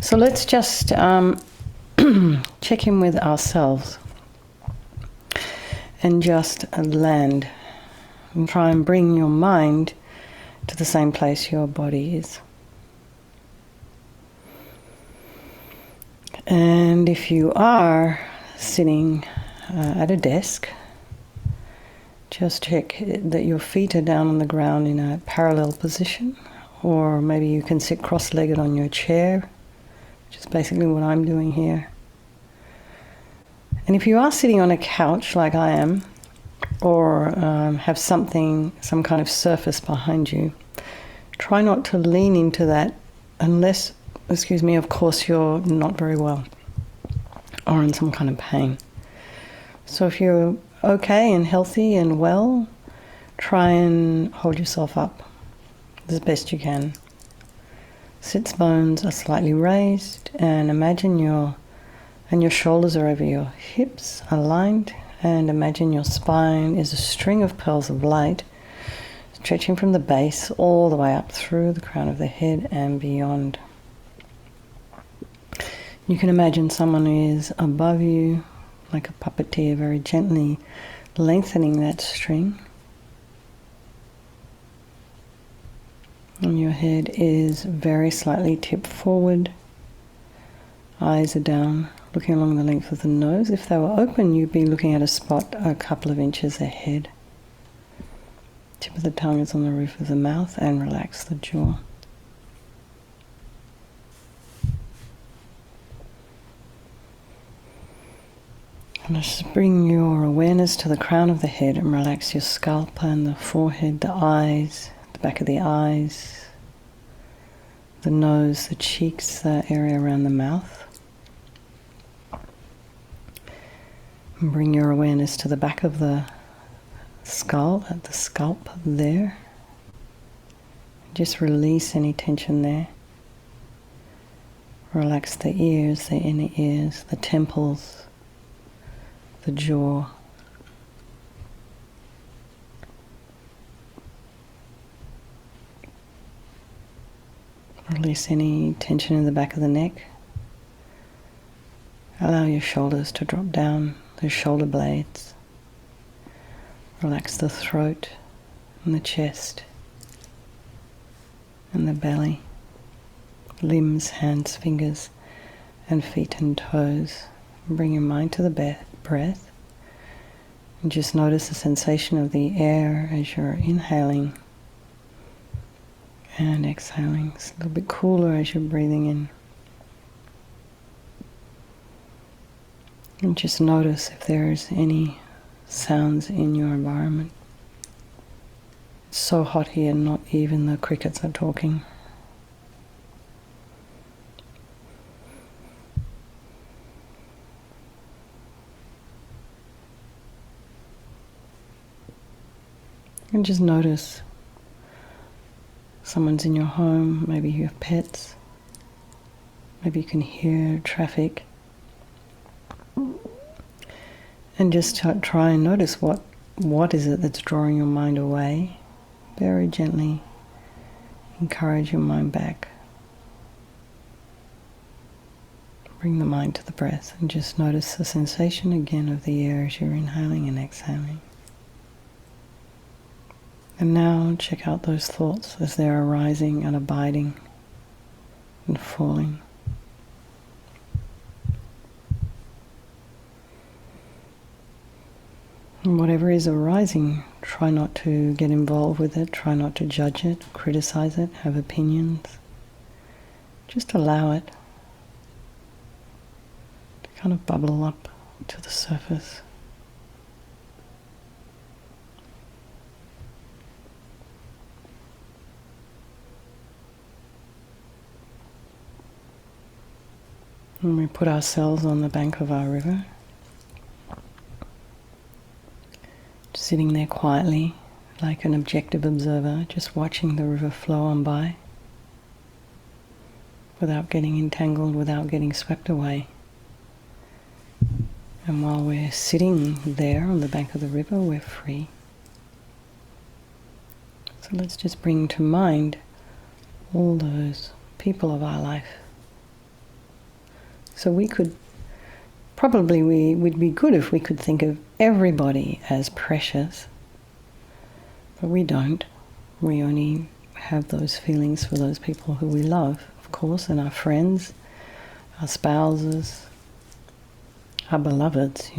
So let's just check in with ourselves and just land and try and bring your mind to the same place your body is. And if you are sitting at a desk, just check that your feet are down on the ground in a parallel position, or maybe you can sit cross-legged on your chair, which is basically what I'm doing here. And if you are sitting on a couch like I am, or have some kind of surface behind you, try not to lean into that unless, of course, you're not very well or in some kind of pain. So if you're okay and healthy and well, try and hold yourself up as best you can. Sits bones are slightly raised, and imagine your shoulders are over your hips, aligned, and imagine your spine is a string of pearls of light stretching from the base all the way up through the crown of the head and beyond. You can imagine someone is above you, like a puppeteer, very gently lengthening that string. And your head is very slightly tipped forward. Eyes are down, looking along the length of the nose. If they were open, you'd be looking at a spot a couple of inches ahead. Tip of the tongue is on the roof of the mouth, and relax the jaw. And just bring your awareness to the crown of the head and relax your scalp and the forehead, the eyes, the back of the eyes, the nose, the cheeks, the area around the mouth. And bring your awareness to the back of the skull, at the scalp there. Just release any tension there. Relax the ears, the inner ears, the temples, the jaw. Release any tension in the back of the neck. Allow your shoulders to drop down, those shoulder blades. Relax the throat and the chest and the belly, limbs, hands, fingers, and feet and toes. Bring your mind to the breath and just notice the sensation of the air as you're inhaling and exhaling. It's a little bit cooler as you're breathing in. And just notice if there's any sounds in your environment. It's so hot here, not even the crickets are talking. And just notice someone's in your home, maybe you have pets, maybe you can hear traffic. And just try and notice what is it that's drawing your mind away. Very gently encourage your mind back. Bring the mind to the breath and just notice the sensation again of the air as you're inhaling and exhaling. And now check out those thoughts as they're arising and abiding and falling. And whatever is arising, try not to get involved with it, try not to judge it, criticize it, have opinions. Just allow it to kind of bubble up to the surface. And we put ourselves on the bank of our river, sitting there quietly like an objective observer, just watching the river flow on by without getting entangled, without getting swept away. And while we're sitting there on the bank of the river, we're free. So let's just bring to mind all those people of our life So we could, probably we'd be good if we could think of everybody as precious. But we don't. We only have those feelings for those people who we love, of course, and our friends, our spouses, our beloveds,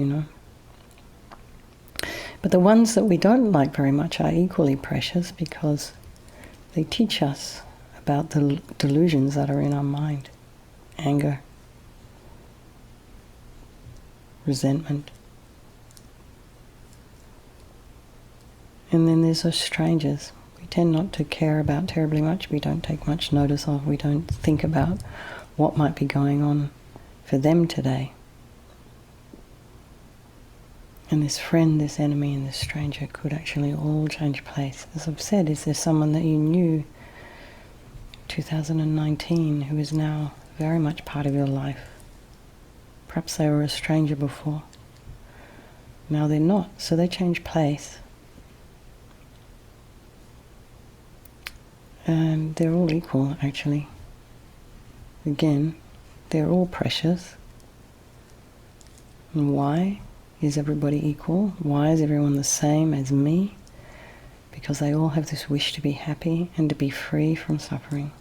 But the ones that we don't like very much are equally precious because they teach us about the delusions that are in our mind. Anger, resentment. And then there's those strangers we tend not to care about terribly much. We don't take much notice of. We don't think about what might be going on for them today. And this friend, this enemy, and this stranger could actually all change place. As I've said, is there someone that you knew 2019 who is now very much part of your life? Perhaps they were a stranger before. Now they're not, so they change place. And they're all equal, actually. Again, they're all precious. And why is everybody equal? Why is everyone the same as me? Because they all have this wish to be happy and to be free from suffering.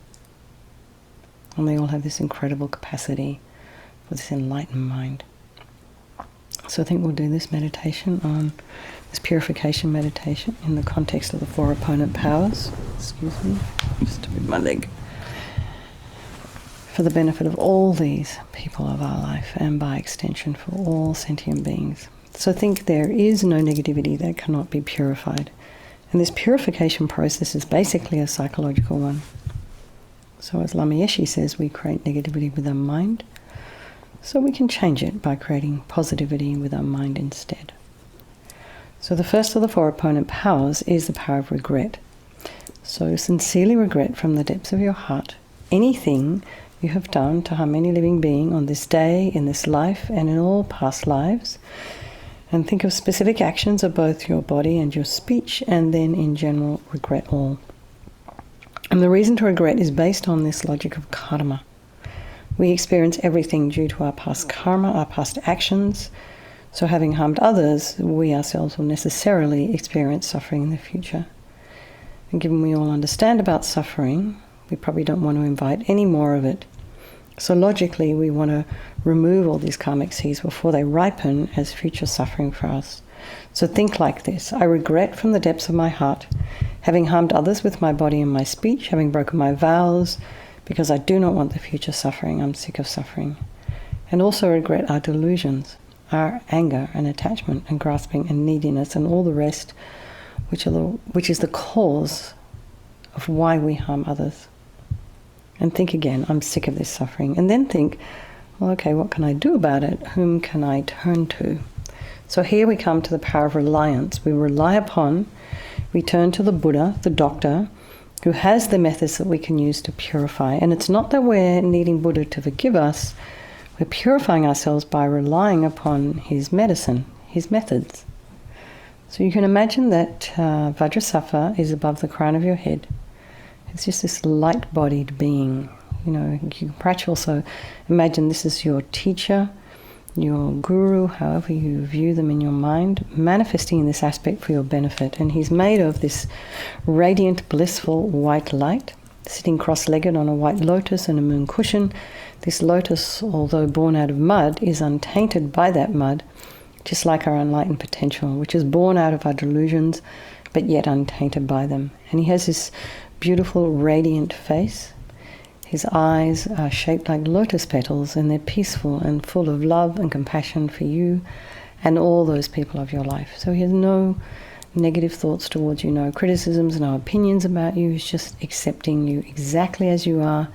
And they all have this incredible capacity for this enlightened mind. So I think we'll do this meditation on this purification meditation in the context of the 4 opponent powers. Excuse me, just move my leg. For the benefit of all these people of our life and by extension for all sentient beings. So think there is no negativity that cannot be purified. And this purification process is basically a psychological one. So as LAMA YESHE says, we create negativity with our mind. So we can change it by creating positivity with our mind instead. So the first of the 4 opponent powers is the power of regret. So sincerely regret from the depths of your heart anything you have done to harm any living being on this day, in this life, and in all past lives. And think of specific actions of both your body and your speech, and then in general regret all. And the reason to regret is based on this logic of karma. We experience everything due to our past karma, our past actions. So having harmed others, we ourselves will necessarily experience suffering in the future. And given we all understand about suffering, we probably don't want to invite any more of it. So logically, we want to remove all these karmic seeds before they ripen as future suffering for us. So think like this. I regret from the depths of my heart having harmed others with my body and my speech, having broken my vows, because I do not want the future suffering. I'm sick of suffering. And also regret our delusions, our anger and attachment and grasping and neediness and all the rest, which is the cause of why we harm others. And think again, I'm sick of this suffering. And then think, well, okay, what can I do about it? Whom can I turn to? So here we come to the power of reliance. We rely upon, we turn to the Buddha, the doctor, who has the methods that we can use to purify. And it's not that we're needing Buddha to forgive us. We're purifying ourselves by relying upon his medicine, his methods. So you can imagine that Vajrasattva is above the crown of your head. It's just this light-bodied being. You can perhaps also imagine this is your teacher, your guru, however you view them in your mind, manifesting in this aspect for your benefit. And he's made of this radiant, blissful white light, sitting cross-legged on a white lotus and a moon cushion. This lotus, although born out of mud, is untainted by that mud, just like our enlightened potential, which is born out of our delusions, but yet untainted by them. And he has this beautiful, radiant face. His eyes are shaped like lotus petals, and they're peaceful and full of love and compassion for you and all those people of your life. So he has no negative thoughts towards you, no criticisms, no opinions about you. He's just accepting you exactly as you are,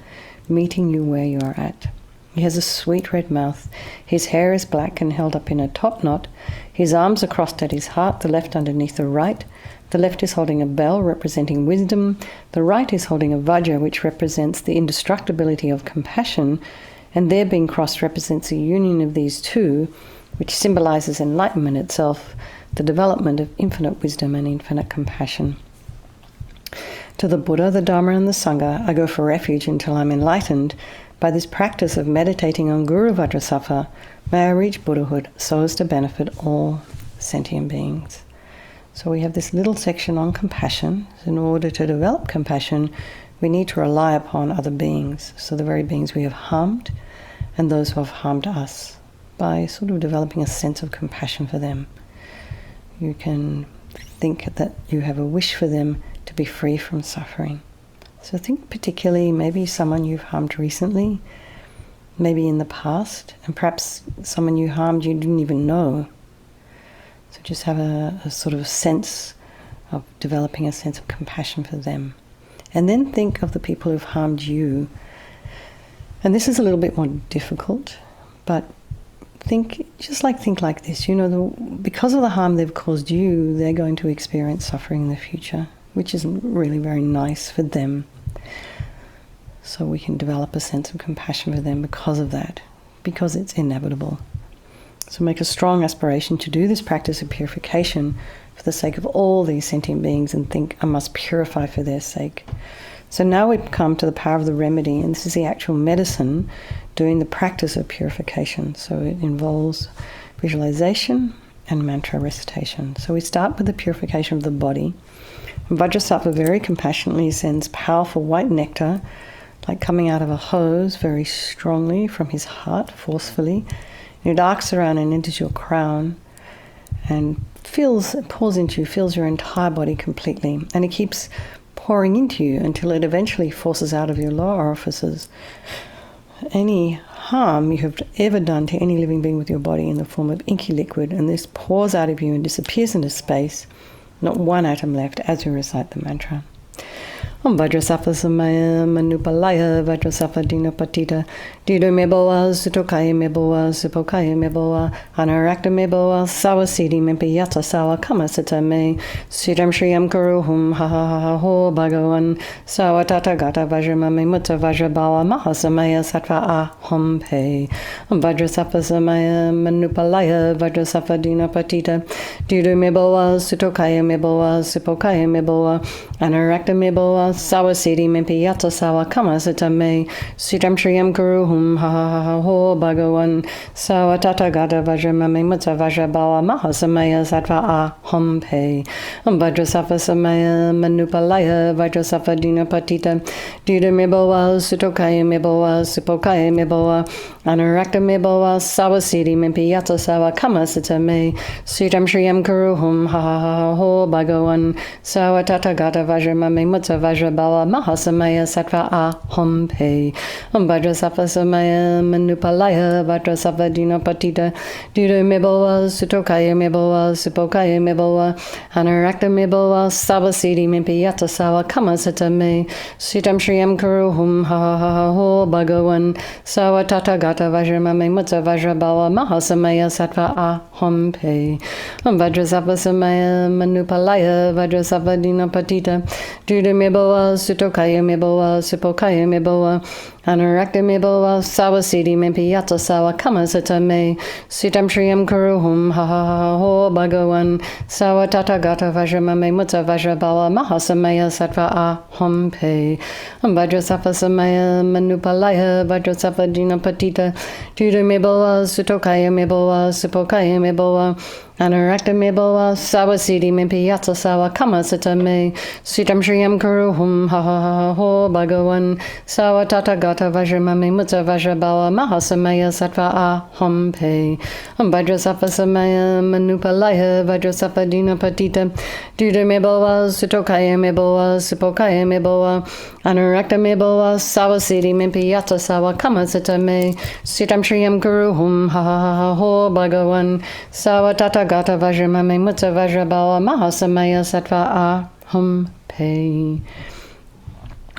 meeting you where you are at. He has a sweet red mouth. His hair is black and held up in a top knot. His arms are crossed at his heart, the left underneath the right. The left is holding a bell representing wisdom. The right is holding a vajra, which represents the indestructibility of compassion. And their being crossed represents a union of these two, which symbolizes enlightenment itself, the development of infinite wisdom and infinite compassion. To the Buddha, the Dharma, and the Sangha, I go for refuge until I'm enlightened. By this practice of meditating on Guru Vajrasattva, may I reach Buddhahood so as to benefit all sentient beings. So we have this little section on compassion. In order to develop compassion, we need to rely upon other beings, so the very beings we have harmed and those who have harmed us, by sort of developing a sense of compassion for them. You can think that you have a wish for them to be free from suffering. So think particularly maybe someone you've harmed recently, maybe in the past, and perhaps someone you harmed you didn't even know. So just have a sort of sense of developing a sense of compassion for them. And then think of the people who've harmed you. And this is a little bit more difficult, but think like this. Because of the harm they've caused you, they're going to experience suffering in the future, which isn't really very nice for them. So we can develop a sense of compassion for them because of that, because it's inevitable. So make a strong aspiration to do this practice of purification for the sake of all these sentient beings, and think, I must purify for their sake. So now we come to the power of the remedy, and this is the actual medicine doing the practice of purification. So it involves visualization and mantra recitation. So we start with the purification of the body. And Vajrasattva very compassionately sends powerful white nectar, like coming out of a hose, very strongly from his heart, forcefully. And it arcs around and enters your crown and pours into you, fills your entire body completely. And it keeps pouring into you until it eventually forces out of your lower orifices any harm you have ever done to any living being with your body in the form of inky liquid. And this pours out of you and disappears into space, not one atom left, as you recite the mantra. Om Vajrasattva Samaya Manupalaya Vajrasattva Dinapatita Dido Meboa Sutokaya Meboa Supokaya Meboa Anarakta Meboa Sawasidi Mempiyata Sawa Kamasita Me Sridam Shriyam Kuruhum Ha Ha Ha Ho Bhagavan Sawatata Gata Vajramame Mutta Vajrabawa Mahasamaya Sattva Aham Pe Om Vajrasattva Samaya Manupalaya Vajrasattva Dinapatita Dido Meboa Sutokaya Meboa Supokaya Meboa Anarakta Meboa Sawasidi Mimpiyata Sawa Kamasita Me Sridam Shriyam Kuruhum Ha Ha Ha Ho Bhagavan Sawatata Gata Vajramame Mutta Vajrabawa Mahasamaya Sattva Aham Pe Om Vajrasattva Samaya Manupalaya Vajrasattva Dinapatita Dida Meboa Sutokaya Meboa Supokaya Meboa Anarakta Meboa Sawasidi Mimpiyata Sawa Kamasita Me Sridam Shriyam Kuruhum Ha Ha Ha Ho Bhagavan Sawatata Gata Vajramame Mutta Vajrabawa Mahasamaya Sattva Aham Pe Om Vajrasattva Samaya Manupalaya Vajrasattva Dinapatita Dida Meboa Sutokaya Meboa Supokaya Meboa Anarakta Meboa Sawasidi Mimpiyata Sawa Kamasita Me Sridam Shriyam Kuruhum Ha Ha Ha Ho Bhagavan Sawatata Gata Vajramame Mutta Vajrabawa Mahasamaya Sattva Aham Pe Om Vajrasattva Samaya Manupalaya Vajrasattva Dinapatita Dida Meboa Sutokaya Meboa Supokaya Meboa Anarakta Meboa Sawasidi Mimpiyata Sawa Kamasita Me Sridam Shriyam Kuruhum Ha Ha Ha Ho Bhagavan Sawatata Gata Vajramame Mutta Vajrabawa Mahasamaya Sattva Aham Pe Om Vajrasattva Samaya Manupalaya Vajrasattva Dinapatita Dida Meboa Sutokaya Meboa Supokaya Meboa Anarakta Meboa Sawasidi Mimpiyata Sawa Kamasita Me Sridam Shriyam Kuruhum Ha Ha Ha Ho Bhagavan Sawatata Gata Vajramame Mutta Vajrabawa Mahasamaya Sattva Aham Pe Om Vajrasattva Samaya Manupalaya Vajrasattva Dinapatita Dida Meboa Sutokaya Meboa Supokaya Meboa Anarakta Meboa Sawasidi Mimpiyata Sawa Kamasita Me Sridam Shriyam Kuruhum Ha Ha Ha Ho Bhagavan Sawatata Gata Vajramame Mutta Vajrabawa Mahasamaya Sattva Aham Pe.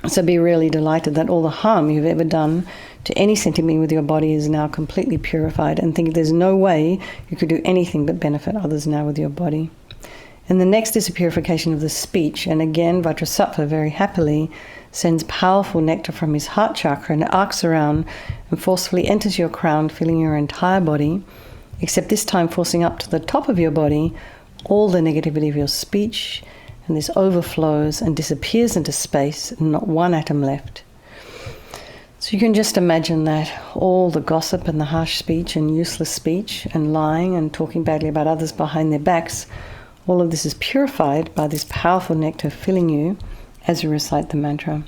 So be really delighted that all the harm you've ever done to any sentient being with your body is now completely purified, and think there's no way you could do anything but benefit others now with your body. And the next is the purification of the speech. And again, Vajrasattva very happily sends powerful nectar from his heart chakra and arcs around and forcefully enters your crown, filling your entire body, except this time forcing up to the top of your body all the negativity of your speech and this overflows and disappears into space, and not one atom left. So you can just imagine that all the gossip and the harsh speech and useless speech and lying and talking badly about others behind their backs, all of this is purified by this powerful nectar filling you as you recite the mantra.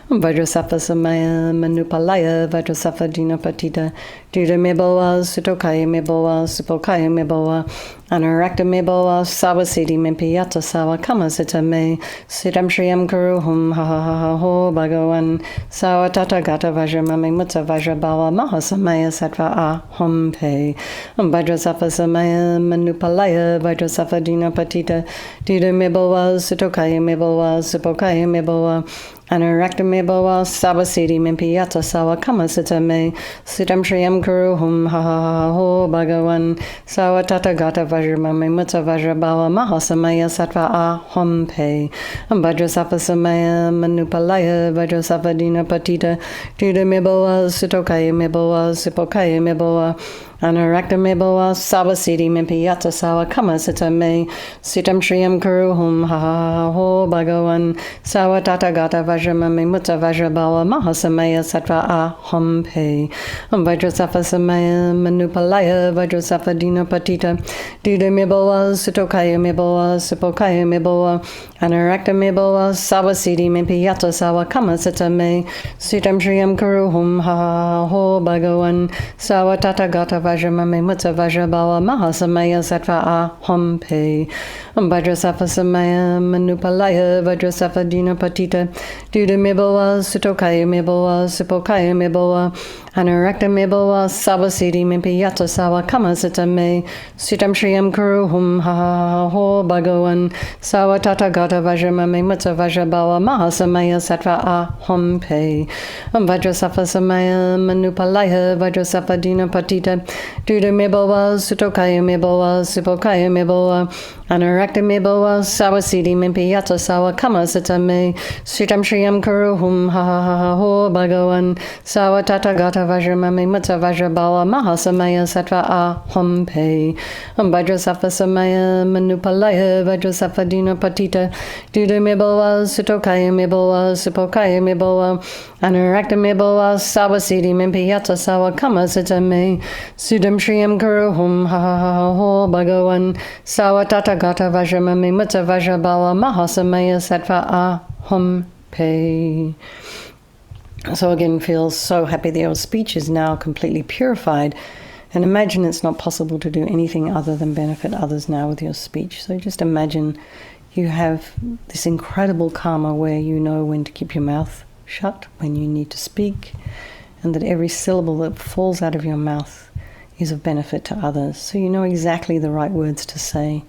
Vajrasattva samaya manupalaya Vajrasattva dinapatita Duda meboa sutokaya meboa supokaya meboa Anarakta meboa sawasiti mimpiyata sawa kamasita me Sitam shriyam kuruhum ha ha ha ha ho bhagavan Sawa tata gata vajramame mutta vajrabawa mahasamaya sattva aham pe Vajrasattva samaya manupalaya Vajrasattva dinapatita Duda meboa sutokaya meboa supokaya meboa Anarakta meboa sawasiti mimpiyata sawa kamasita me Sitam shriyam kuruhum ha ha ha ho bhagavan Sawa tata gata vajramame mutta vajrabawa mahasamaya sattva aham pe Vajrasattva samaya manupalaya Vajrasattva dinapatita Duda meboa sutokaya meboa supokaya meboa Anarakta meboa sawasiti mimpiyata sawa kamasita me Sitam shriyam kuruhum ha ha ha ho bhagavan Sawa tata gata vajramame mutta vajrabawa mahasamaya sattva aham pe Vajrasattva samaya manupalaya Vajrasattva dinapatita Duda meboa sutokaya meboa supokaya meboa Anarakta meboa sawasiti mimpiyata sawa kamasita me Sitam shriyam kuruhum ha ha ha ho bhagavan Sawa tata gata vajramame mutta vajrabawa mahasamaya sattva aham pe Vajrasattva samaya manupalaya Vajrasattva dinapatita Duda meboa sutokaya meboa supokaya meboa Anarakta meboa sawasiti mimpiyata sawa kamasita me Sitam shriyam kuruhum ha ha ha ho bhagavan Sawa tata gata vajramame mutta vajrabawa mahasamaya sattva aham pe Vajrasattva samaya manupalaya Vajrasattva dinapatita Duda meboa sutokaya meboa supokaya meboa Anarakta meboa sawasiti mimpiyata sawa kamasita me Sitam shriyam kuruhum ha ha ha ho bhagavan Sawa tata gata vajramame mutta vajrabawa mahasamaya sattva aham pe Vajrasattva samaya manupalaya Vajrasattva dinapatita Duda meboa sutokaya meboa supokaya meboa Anarakta meboa sawasiti mimpiyata sawa kamasita me Sitam shriyam kuruhum ha ha ha ho bhagavan Sawa tata gata vajramame mutta vajrabawa mahasamaya sattva aham pe. So again, feel so happy that your speech is now completely purified, and imagine it's not possible to do anything other than benefit others now with your speech. So just imagine you have this incredible karma where you know when to keep your mouth shut, when you need to speak, and that every syllable that falls out of your mouth is of benefit to others. So you know exactly the right words to say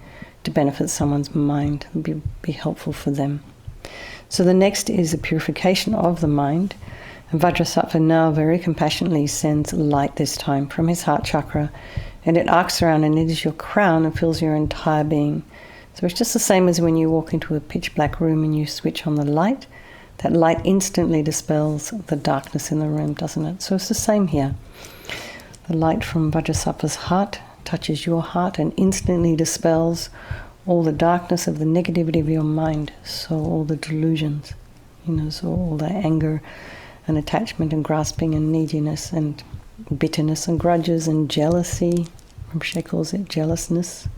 to benefit someone's mind and be helpful for them. So the next is the purification of the mind. And Vajrasattva now very compassionately sends light this time from his heart chakra, and it arcs around and it is your crown and fills your entire being. So it's just the same as when you walk into a pitch black room and you switch on the light. That light instantly dispels the darkness in the room, doesn't it? So it's the same here. The light from Vajrasattva's heart touches your heart and instantly dispels all the darkness of the negativity of your mind. So all the delusions, so all the anger and attachment and grasping and neediness and bitterness and grudges and jealousy. Rinpoche calls it jealousness.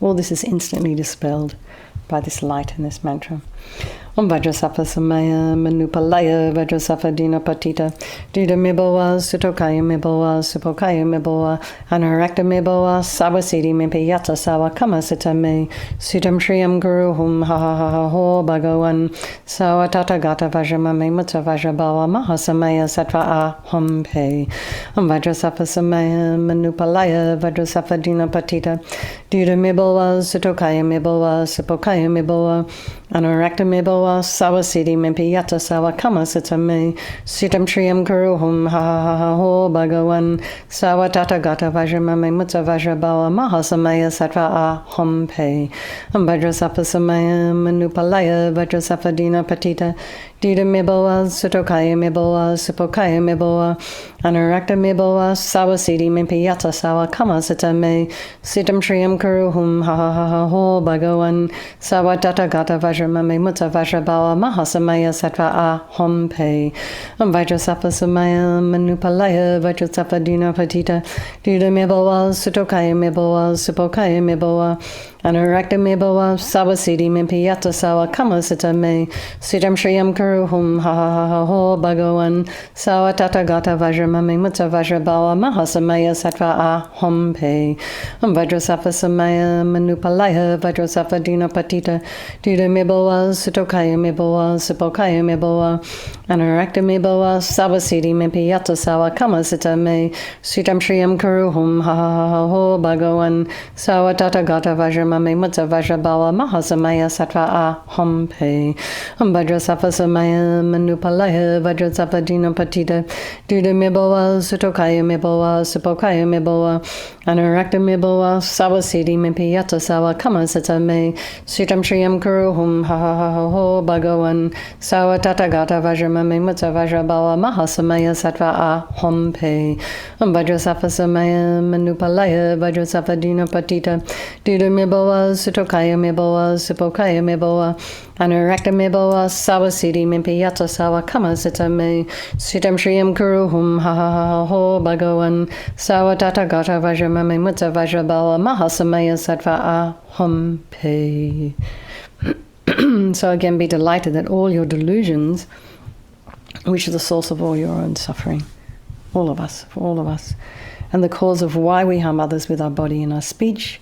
All this is instantly dispelled by this light in this mantra. Om Vajrasattva samaya manupalaya Vajrasattva dinapatita Duda meboa sutokaya meboa supokaya meboa Anarakta meboa sawasiti mimpiyata sawa kamasita me Sitam shriyam kuruhum ha ha ha ha ho bhagavan Sawa tata gata vajramame mutta vajrabawa mahasamaya sattva aham pe Vajrasattva samaya manupalaya Vajrasattva dinapatita Duda meboa sutokaya meboa supokaya meboa Anarakta meboa sawasiti mimpiyata sawa kamasita me Sitam shriyam kuruhum ha ha ha ho bhagavan Sawa tata gata vajramame mutta vajrabawa mahasamaya sattva aham pe Vajrasattva samaya manupalaya Vajrasattva dinapatita Dida Miboa, Sutokaya Miboa, Sipokaya Miboa, Anarakta Miboa, Sawasidi Mimpiyata Sawa Kama Sitame, Sitam Triam Kuruhum, Ha Ha Ha Ha Ho, Bhagawan, Sawatata Gata Vajramame Mutta Vajrabawa, Mahasamaya Sattva A Hom Pe, Vajrasattva Samaya, Manupalaya, Vajrasattva Dina Patita, Dida Miboa, Sutokaya Miboa, Sipokaya Miboa, Anarakta Miboa, Sawasidi Mimpiyata Sawa Kama Sitame, Sitam Triam Kuruhum, Ha Ha Ha Ha Ho, Bhagawan, Sawatata Gata Vajramame Mutta Vajrabawa, Mahasamaya Sattva A Hom Pe, Vajrasattva Samaya, Manupalaya, Vajrasattva Dina Patita, Dida Miboa, Sutokaya Miboa, Sipokaya Miboa, Anarakta Miboa, Sawasidi Mimpiyata Sawa Kama Sitame, Sitam Triam Kuruhum, Ha Ha Ha Ha Ho, Bhagawan, Sawatata Gata Vajramame Mutta Vajrabawa, Mahasamaya Sattva A Hom Pe, Vajrasattva Samaya, Manupalaya, Vajrasattva Dina Patita, Dida Miboa, Sutokaya Miboa, Sipokaya Miboa, Anarakta Miboa, Sawasidi Mimpiyata Sawa Kama Sitame, Sitam Triam Kuruhum, Ha Ha Ha Ha Ho, Bhagawan, Sawatata Gata Vajramame Mutta Vajrabawa, Mahasamaya Sattva A Hom Pe, Vajrasattva Samaya, Manupalaya, Vajrasattva Dina Patita, Dida Miboa, Sutokaya Miboa, Sipokaya Miboa, Anarakta Miboa, Sawasidi Mimpiyata Sawa Kama Sitame, Sitam Triam Kuruhum, Ha Ha Ha Ha Ho, Bhagawan, Sawatata Gata Vajramame Mutta Vajrabawa, Mahasamaya Sattva A Hom Pe. So again, be delighted that all your delusions, which are the source of all your own suffering, all of us, for all of us, and the cause of why we harm others with our body and our speech,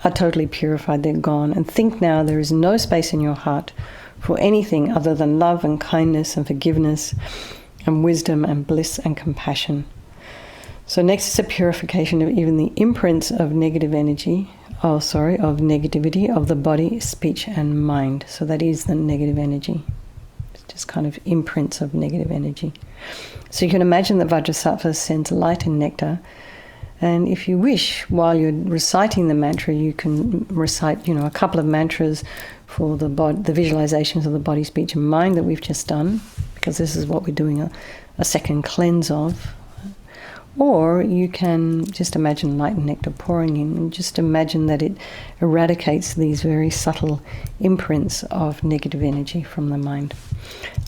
are totally purified, they're gone. And think now there is no space in your heart for anything other than love and kindness and forgiveness and wisdom and bliss and compassion. So next is a purification of even the imprints of negative energy, of negativity of the body, speech and mind. So that is the negative energy. It's just kind of imprints of negative energy. So you can imagine that Vajrasattva sends light and nectar. And if you wish, while you're reciting the mantra, you can recite, a couple of mantras for the visualizations of the body, speech, and mind that we've just done, because this is what we're doing a second cleanse of. Or you can just imagine light and nectar pouring in, and just imagine that it eradicates these very subtle imprints of negative energy from the mind.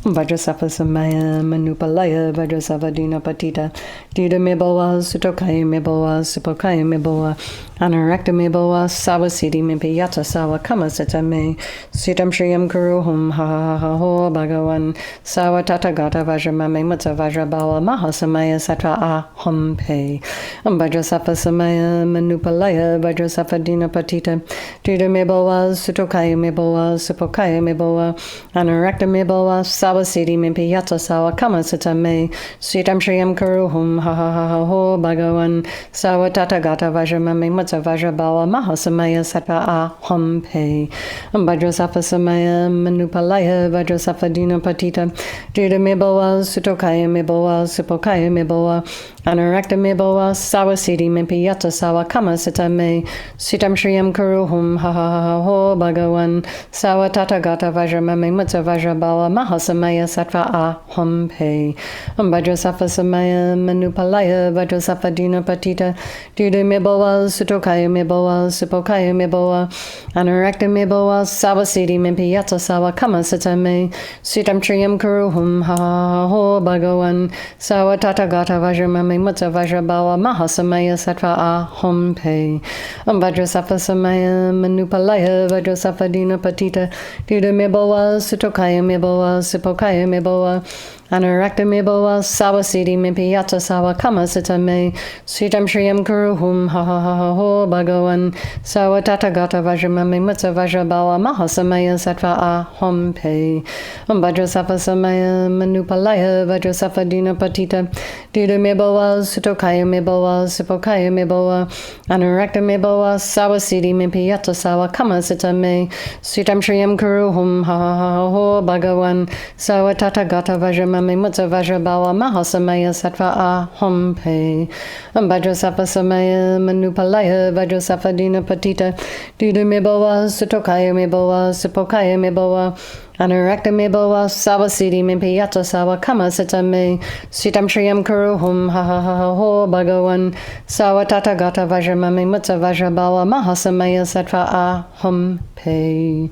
Vajrasattva Samaya, Manupalaya, Vajrasattva Dina Patita, Dida Miboa, Sutokaya Miboa, Sipokaya Miboa, Anarakta Miboa, Sawasidi Mimpiyata Sawa Kama Sitame, Sitam Triam Kuruhum, Ha Ha Ha Ho, Bhagawan, Sawatata Gata Vajramame Mutta Vajrabawa, Mahasamaya Sattva A Hom Pe, Vajrasattva Samaya, Manupalaya, Vajrasattva Dina Patita, Dida Miboa, Sutokaya Miboa, Sipokaya Miboa, Anarakta Miboa, Sawasidi Mimpiyata Sawa Kama Sitame, Sitam Triam Kuruhum, Ha Ha Ha Ha Ho, Bhagawan, Sawatata Gata Vajramame Mutta Vajrabawa, Mahasamaya Sattva A Hom Pe, Vajrasattva Samaya, Manupalaya, Vajrasattva Dina Patita, Dida Miboa, Sutokaya Miboa, Sipokaya Miboa, Anarakta Miboa, Sawasidi Mimpiyata Sawa Kama Sitame, Sitam Triam Kuruhum, Ha Ha Ha Ha Ho, Bhagawan, Sawatata Gata Vajramame Mutta Vajrabawa, Mahasamaya Sattva A Hom Pe, Vajrasattva Samaya, Manupalaya, Vajrasattva Dina Patita, Dida Miboa, Sutokaya Miboa, Sipokaya Miboa, Anarakta Miboa, Sawasidi Mimpiyata Sawa Kama Sitame, Sitam Triam Kuruhum, Ha Ha Ha Ho, Bhagawan, Sawatata Gata Vajramame Mutta Vajrabawa, Mahasamaya Sattva A Hom Pe, Vajrasattva Samaya, Manupalaya, Vajrasattva Dina Patita, Dida Miboa, Sutokaya Miboa, Sipokaya Miboa, Anarakta Miboa, Sawasidi Mimpiyata Sawa Kama Sitame, Sitam Triam Kuruhum, Ha Ha Ha Ha Ho, Bhagawan, Sawatata Gata Vajramame Mutta Vajrabawa, Mahasamaya Sattva A Hom Pe, Vajrasattva Samaya, Manupalaya, Vajrasattva Dina Patita, Dida Miboa, Sutokaya Miboa, Sipokaya Miboa, Anarakta Miboa, Sawasidi Mimpiyata Sawa Kama Sitame, Sitam Triam Kuruhum, Ha Ha Ha Ho, Bhagawan, Sawatata Gata Vajramame Mutta Vajrabawa, Mahasamaya Sattva A Hom Pe, Vajrasattva Samaya, Manupalaya, Vajrasattva Dina Patita, Dida Miboa, Sutokaya Miboa, Sipokaya Miboa, Anurakta bawa sawa siddhi mimpiyata sawa kama sitame sitam shriyam kuruhum ha ha ha ha ho bhagavan sawa tathagata vajramami mutta vajrabawa mahasamaya sattva aham pe.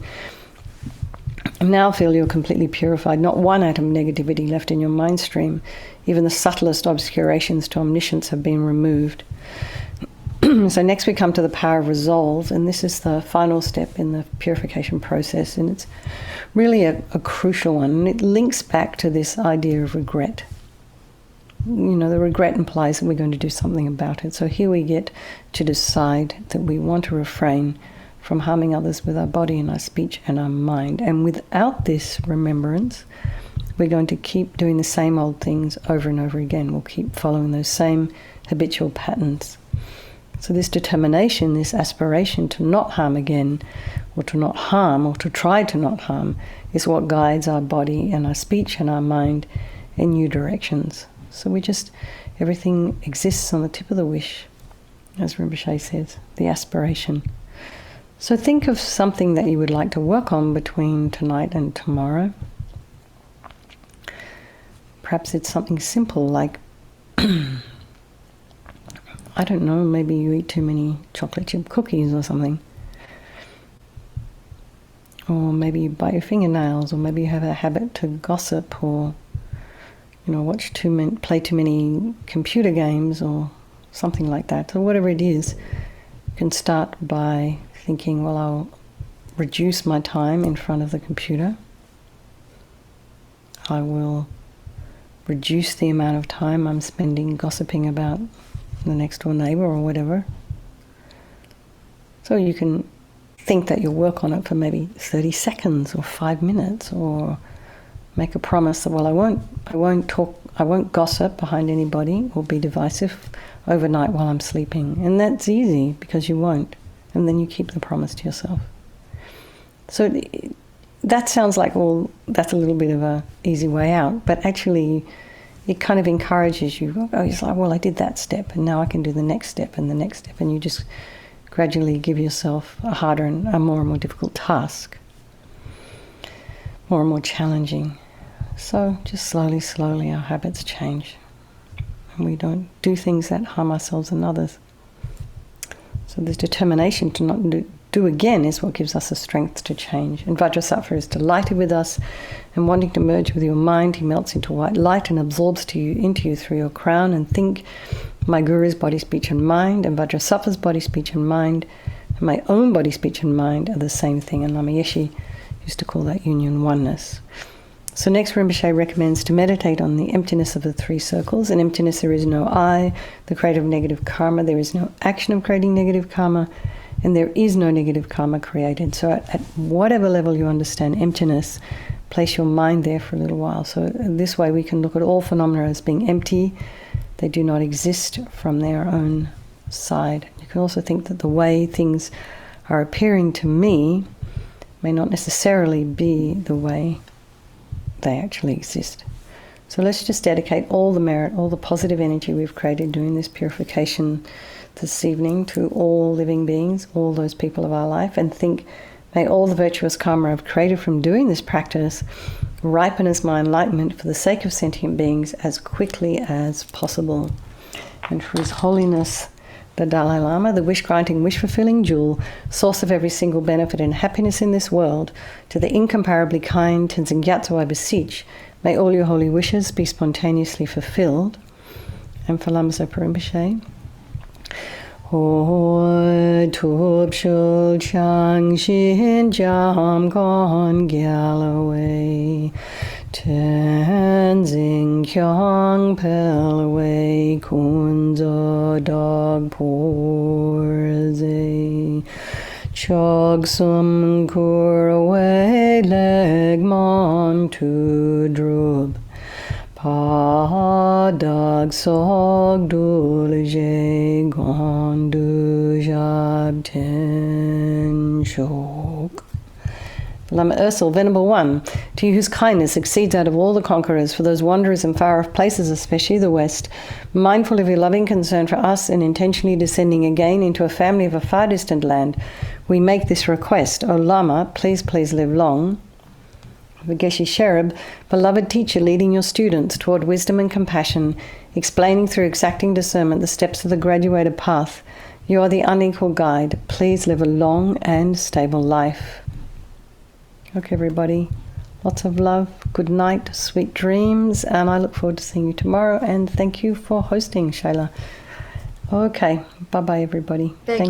Now feel you're completely purified, not one atom of negativity left in your mind stream. Even the subtlest obscurations to omniscience have been removed. So next we come to the power of resolve, and this is the final step in the purification process, and it's really a crucial one, and it links back to this idea of regret. You know, the regret implies that we're going to do something about it. So here we get to decide that we want to refrain from harming others with our body and our speech and our mind. And without this remembrance, we're going to keep doing the same old things over and over again. We'll keep following those same habitual patterns. So this determination, this aspiration to not harm again, or to not harm, or to try to not harm, is what guides our body and our speech and our mind in new directions. So everything exists on the tip of the wish, as Rinpoche says, the aspiration. So think of something that you would like to work on between tonight and tomorrow. Perhaps it's something simple like I don't know, maybe you eat too many chocolate chip cookies or something. Or maybe you bite your fingernails, or maybe you have a habit to gossip, or play too many computer games or something like that. So whatever it is, you can start by thinking, well, I'll reduce my time in front of the computer. I will reduce the amount of time I'm spending gossiping about the next door neighbor or whatever. So you can think that you'll work on it for maybe 30 seconds or 5 minutes, or make a promise that, well, I won't gossip behind anybody or be divisive overnight while I'm sleeping. And that's easy because you won't. And then you keep the promise to yourself. So that sounds like, well, that's a little bit of a easy way out, but actually it kind of encourages you. Oh, it's like, well, I did that step, and now I can do the next step and the next step, and you just gradually give yourself a harder and a more difficult task, more and more challenging. So just slowly our habits change, and we don't do things that harm ourselves and others. So this determination to not do again is what gives us the strength to change. And Vajrasattva is delighted with us, and wanting to merge with your mind, he melts into white light and absorbs into you through your crown. And think, my Guru's body, speech and mind, and Vajrasattva's body, speech and mind, and my own body, speech and mind are the same thing. And LAMA YESHE used to call that union oneness. So next Rinpoche recommends to meditate on the emptiness of the three circles. In emptiness there is no I, the creator of negative karma. There is no action of creating negative karma, and there is no negative karma created. So at whatever level you understand emptiness, place your mind there for a little while. So this way we can look at all phenomena as being empty. They do not exist from their own side. You can also think that the way things are appearing to me may not necessarily be the way they actually exist. So let's just dedicate all the merit, all the positive energy we've created doing this purification this evening to all living beings, all those people of our life, and think, may all the virtuous karma I've created from doing this practice ripen as my enlightenment for the sake of sentient beings as quickly as possible. And for His Holiness the Dalai Lama, the wish-granting, wish-fulfilling jewel, source of every single benefit and happiness in this world, to the incomparably kind Tenzin Gyatso I beseech, may all your holy wishes be spontaneously fulfilled. And for Lama Zopa Rinpoche, Hoi tup shul chang shin jam gon Galloway, Tenzin kyang pel away kunzo dog porze, chog sum kur away leg mon to drub, pa dag sog dulje gon du jab ten shok. Lama Ursel, Venerable One, to you whose kindness exceeds that of all the conquerors, for those wanderers in far-off places, especially the West, mindful of your loving concern for us and intentionally descending again into a family of a far distant land, we make this request. O Lama, please live long. Geshe Cherub, beloved teacher leading your students toward wisdom and compassion, explaining through exacting discernment the steps of the graduated path. You are the unequal guide. Please live a long and stable life. Okay, everybody. Lots of love. Good night. Sweet dreams. And I look forward to seeing you tomorrow. And thank you for hosting, Shayla. Okay. Bye-bye, everybody. Thank you.